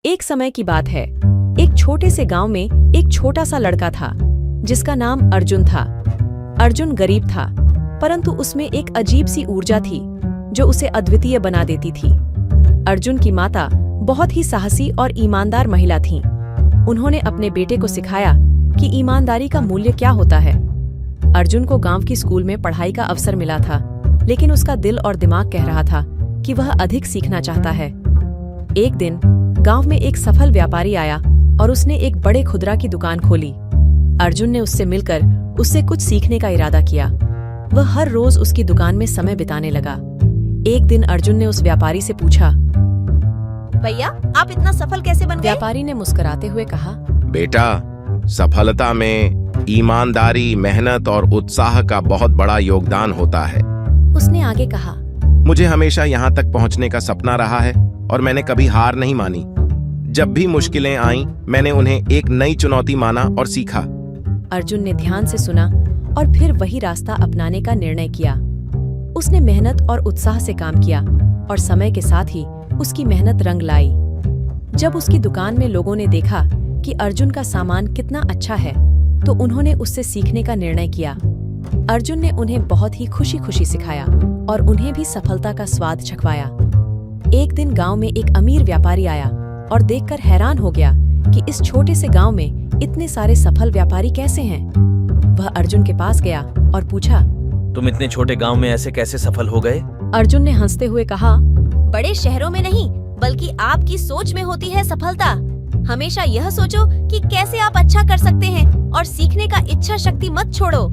एक समय की बात है। एक छोटे से गांव में एक छोटा सा लड़का था जिसका नाम अर्जुन था। अर्जुन गरीब था, परंतु उसमें एक अजीब सी ऊर्जा थी जो उसे अद्वितीय बना देती थी। अर्जुन की माता बहुत ही साहसी और ईमानदार महिला थीं। उन्होंने अपने बेटे को सिखाया कि ईमानदारी का मूल्य क्या होता है। अर्जुन को गांव की स्कूल में पढ़ाई का अवसर मिला था, लेकिन उसका दिल और दिमाग कह रहा था कि वह अधिक सीखना चाहता है। एक दिन गांव में एक सफल व्यापारी आया और उसने एक बड़े खुदरा की दुकान खोली। अर्जुन ने उससे मिलकर उससे कुछ सीखने का इरादा किया। वह हर रोज उसकी दुकान में समय बिताने लगा। एक दिन अर्जुन ने उस व्यापारी से पूछा, भैया आप इतना सफल कैसे बन गए? व्यापारी ने मुस्कुराते हुए कहा, बेटा, सफलता में ईमानदारी, मेहनत और उत्साह का बहुत बड़ा योगदान होता है। उसने आगे कहा, मुझे हमेशा यहाँ तक पहुँचने का सपना रहा है और मैंने कभी हार नहीं मानी। जब भी मुश्किलें आईं, मैंने उन्हें एक नई चुनौती माना और सीखा। अर्जुन ने ध्यान से सुना और फिर वही रास्ता अपनाने का निर्णय किया। उसने मेहनत और उत्साह से काम किया और समय के साथ ही उसकी मेहनत रंग लाई। जब उसकी दुकान में लोगों ने देखा कि अर्जुन का सामान कितना अच्छा है, तो उन्होंने उससे सीखने का निर्णय किया। अर्जुन ने उन्हें बहुत ही खुशी-खुशी सिखाया और उन्हें भी सफलता का स्वाद चखवाया। एक दिन गांव में एक अमीर व्यापारी आया और देखकर हैरान हो गया कि इस छोटे से गांव में इतने सारे सफल व्यापारी कैसे हैं। वह अर्जुन के पास गया और पूछा, तुम इतने छोटे गांव में ऐसे कैसे सफल हो गए? अर्जुन ने हंसते हुए कहा, बड़े शहरों में नहीं, बल्कि आपकी सोच में होती है सफलता। हमेशा यह सोचो कि कैसे आप अच्छा कर सकते हैं और सीखने का इच्छा शक्ति मत छोड़ो।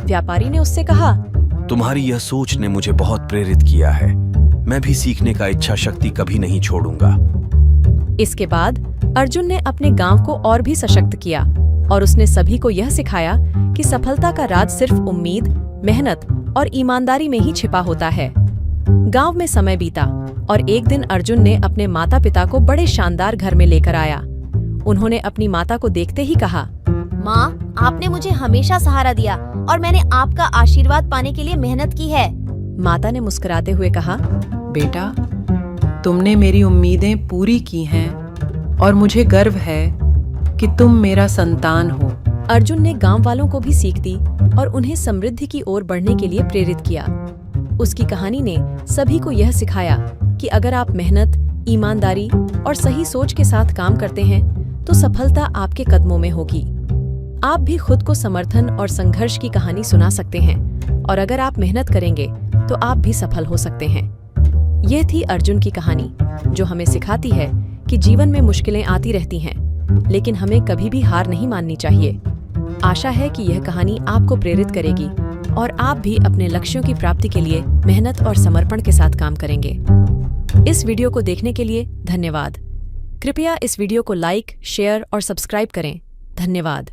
व्यापारी ने उससे कहा, तुम्हारी यह सोच ने मुझे बहुत प्रेरित किया है। मैं भी सीखने का इच्छा शक्ति कभी नहीं छोड़ूंगा। इसके बाद अर्जुन ने अपने गांव को और भी सशक्त किया और उसने सभी को यह सिखाया कि सफलता का राज सिर्फ उम्मीद, मेहनत और ईमानदारी में ही छिपा होता है। गांव में समय बीता और एक दिन अर्जुन ने अपने माता पिता को बड़े शानदार घर में लेकर आया। उन्होंने अपनी माता को देखते ही कहा, माँ, आपने मुझे हमेशा सहारा दिया और मैंने आपका आशीर्वाद पाने के लिए मेहनत की है। माता ने मुस्कुराते हुए कहा, बेटा, तुमने मेरी उम्मीदें पूरी की हैं और मुझे गर्व है कि तुम मेरा संतान हो। अर्जुन ने गांव वालों को भी सीख दी और उन्हें समृद्धि की ओर बढ़ने के लिए प्रेरित किया। उसकी कहानी ने सभी को यह सिखाया कि अगर आप मेहनत, ईमानदारी और सही सोच के साथ काम करते हैं तो सफलता आपके कदमों में होगी। आप भी खुद को समर्थन और संघर्ष की कहानी सुना सकते हैं और अगर आप मेहनत करेंगे तो आप भी सफल हो सकते हैं। यह थी अर्जुन की कहानी, जो हमें सिखाती है कि जीवन में मुश्किलें आती रहती हैं, लेकिन हमें कभी भी हार नहीं माननी चाहिए। आशा है कि यह कहानी आपको प्रेरित करेगी और आप भी अपने लक्ष्यों की प्राप्ति के लिए मेहनत और समर्पण के साथ काम करेंगे। इस वीडियो को देखने के लिए धन्यवाद। कृपया इस वीडियो को लाइक, शेयर और सब्सक्राइब करें। धन्यवाद।